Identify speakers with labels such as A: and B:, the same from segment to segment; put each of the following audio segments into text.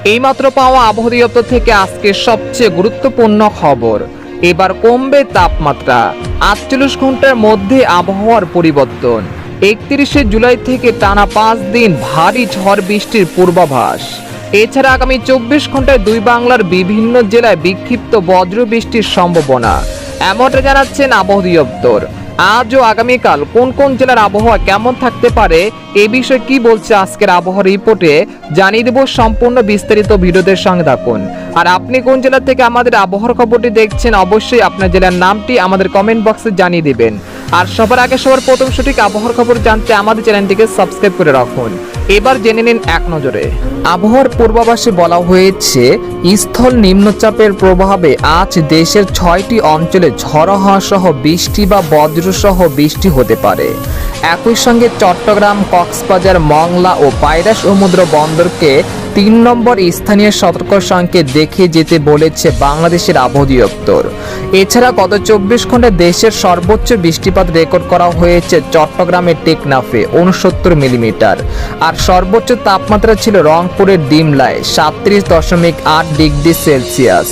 A: এইমাত্র পাওয়া আবহাওয়া দপ্তর থেকে আজকের সবচেয়ে গুরুত্বপূর্ণ খবর। এবার কমবে তাপমাত্রা, 48 ঘন্টার মধ্যে আবহাওয়ার পরিবর্তন। 31শে জুলাই থেকে টানা 5 দিন ভারী ঝড় বৃষ্টির পূর্বাভাস। এছাড়া আগামী 24 ঘন্টায় দুই বাংলার বিভিন্ন জেলায় বিক্ষিপ্ত বজ্র বৃষ্টির সম্ভাবনা, এমনটা জানাচ্ছেন আবহাওয়া দপ্তর। আজ ও আগামীকাল কোন কোন জেলার আবহাওয়া কেমন থাকতে পারে এ বিষয়ে কি বলছে আজকের আবহাওয়া রিপোর্টে জানিয়ে দেব। সম্পূর্ণ বিস্তারিত ভিডিওদের সঙ্গে থাকুন। আর আপনি কোন জেলা থেকে আমাদের আবহাওয়ার খবরটি দেখছেন অবশ্যই আপনার জেলার নামটি আমাদের কমেন্ট বক্সে জানিয়ে দিবেন। আর সবার আগে সবার প্রথম সঠিক আবহাওয়ার খবর জানতে আমাদের চ্যানেলটিকে সাবস্ক্রাইব করে রাখুন। এবার জেনে নিন এক নজরে। আবহাওয়ার পূর্বাভাসে বলা হয়েছে, স্থল নিম্নচাপের প্রভাবে আজ দেশের 6টি অঞ্চলে ঝড়ো হাওয়া সহ বৃষ্টি বা বজ্রসহ বৃষ্টি হতে পারে। একই সঙ্গে চট্টগ্রাম, কক্সবাজার, মংলা ও পায়রা সমুদ্র বন্দরকে 3 নম্বর স্থানীয় সতর্ক সংকেত দেখিয়ে যেতে বলেছে বাংলাদেশের আবহাওয়া দপ্তর। এছাড়া গত 24 ঘন্টায় দেশের সর্বোচ্চ বৃষ্টিপাত রেকর্ড করা হয়েছে চট্টগ্রামের টেকনাফে 69 মিলিমিটার। আর সর্বোচ্চ তাপমাত্রা ছিল রংপুরের ডিমলায় 37.8 ডিগ্রি সেলসিয়াস।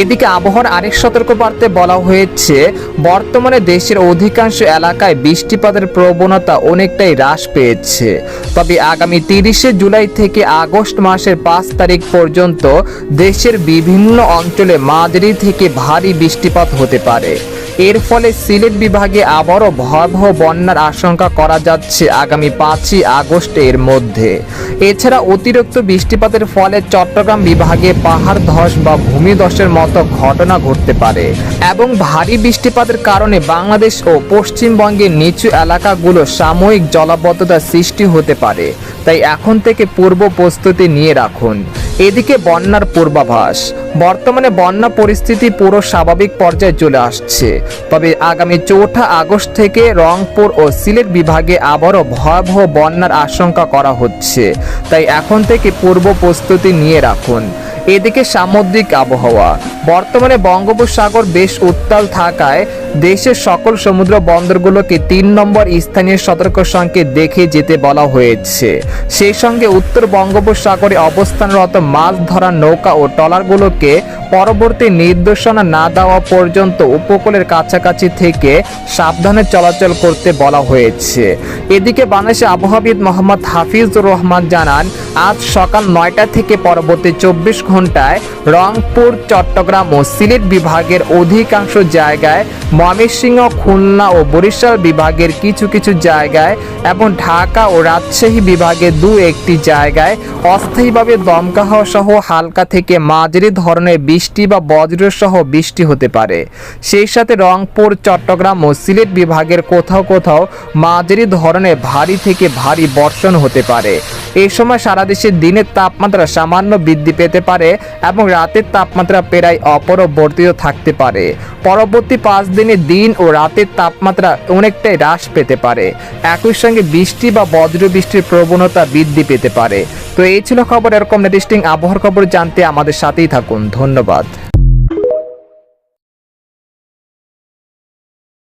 A: এদিকে আবহাওয়ার আরেক সতর্কবার্তাতে বলা হয়েছে, বর্তমানে দেশের অধিকাংশ এলাকায় বৃষ্টিপাতের প্রবণতা অনেকটাই হ্রাস পেয়েছে। তবে আগামী 30শে জুলাই থেকে আগস্ট মাসের 5 তারিখ পর্যন্ত দেশের বিভিন্ন অঞ্চলে মাঝারি থেকে ভারী বৃষ্টিপাত হতে পারে। এর ফলে সিলেট বিভাগে আবারও ভয়াবহ বন্যার আশঙ্কা করা যাচ্ছে আগামী 5ই আগস্টের মধ্যে। এছাড়া অতিরিক্ত বৃষ্টিপাতের ফলে চট্টগ্রাম বিভাগে পাহাড় ধস বা ভূমিধসের মতো ঘটনা ঘটতে পারে এবং ভারী বৃষ্টিপাতের কারণে বাংলাদেশ ও পশ্চিমবঙ্গের নিচু এলাকাগুলো সাময়িক জলাবদ্ধতার সৃষ্টি হতে পারে। তাই এখন থেকে পূর্ব প্রস্তুতি নিয়ে রাখুন। এদিকে বন্যার পূর্বাভাস, বর্তমানে বন্যা পরিস্থিতি পুরো স্বাভাবিক পর্যায়ে চলে আসছে। তবে আগামী 4 আগস্ট থেকে রংপুর ও সিলেট বিভাগে আবারও ভয়াবহ বন্যার আশঙ্কা করা হচ্ছে। তাই এখন থেকে পূর্ব প্রস্তুতি নিয়ে রাখুন। এদিকে সামুদ্রিক আবহাওয়া, বর্তমানে বঙ্গোপসাগর বেশ উত্তাল থাকায় দেশের সকল সমুদ্র বন্দরগুলোকে 3 নম্বর স্থানীয় সতর্ক সংকেত দেখে যেতে বলা হয়েছে। সেই সঙ্গে উত্তর বঙ্গোপসাগরে অবস্থানরত মাছ ধরার নৌকা ও ট্রলারগুলোকে পরবর্তী নির্দেশনা না দেওয়া পর্যন্ত উপকূলের কাছাকাছি থেকে সাবধানে চলাচল করতে বলা হয়েছে। এদিকে বাংলাদেশের আবহাওয়াবিদ মোহাম্মদ হাফিজুর রহমান জানান, আজ সকাল 9টা থেকে পরবর্তী 24 ঘন্টায় রংপুর, চট্টগ্রাম ও সিলেট বিভাগের অধিকাংশ জায়গায়, ময়মনসিংহ, খুলনা ও বরিশাল বিভাগের কিছু কিছু জায়গায় এবং ঢাকা ও রাজশাহী বিভাগের 2-1টি জায়গায় অস্থায়ীভাবে দমকা হাওয়া সহ হালকা থেকে মাঝারি ধরনের বৃষ্টি বা বজ্রসহ বৃষ্টি হতে পারে। সেই সাথে রংপুর, চট্টগ্রাম ও সিলেট বিভাগের কোথাও কোথাও মাঝারি ধরনের ভারী থেকে ভারী বর্ষণ হতে পারে। এই সময় সারা দেশে দিনের তাপমাত্রা সামান্য বৃদ্ধি পেতে পারে এবং রাতের তাপমাত্রা প্রায় অপরিবর্তিত থাকতে পারে। পরবর্তী 5 দিনে দিন ও রাতের তাপমাত্রা অনেকটাই হ্রাস পেতে পারে। একই সঙ্গে বৃষ্টি বা বজ্র বৃষ্টির প্রবণতা বৃদ্ধি পেতে পারে। তো এই ছিল খবর। এরকম লেটেস্টিং আবহাওয়ার খবর জানতে আমাদের সাথেই থাকুন। ধন্যবাদ।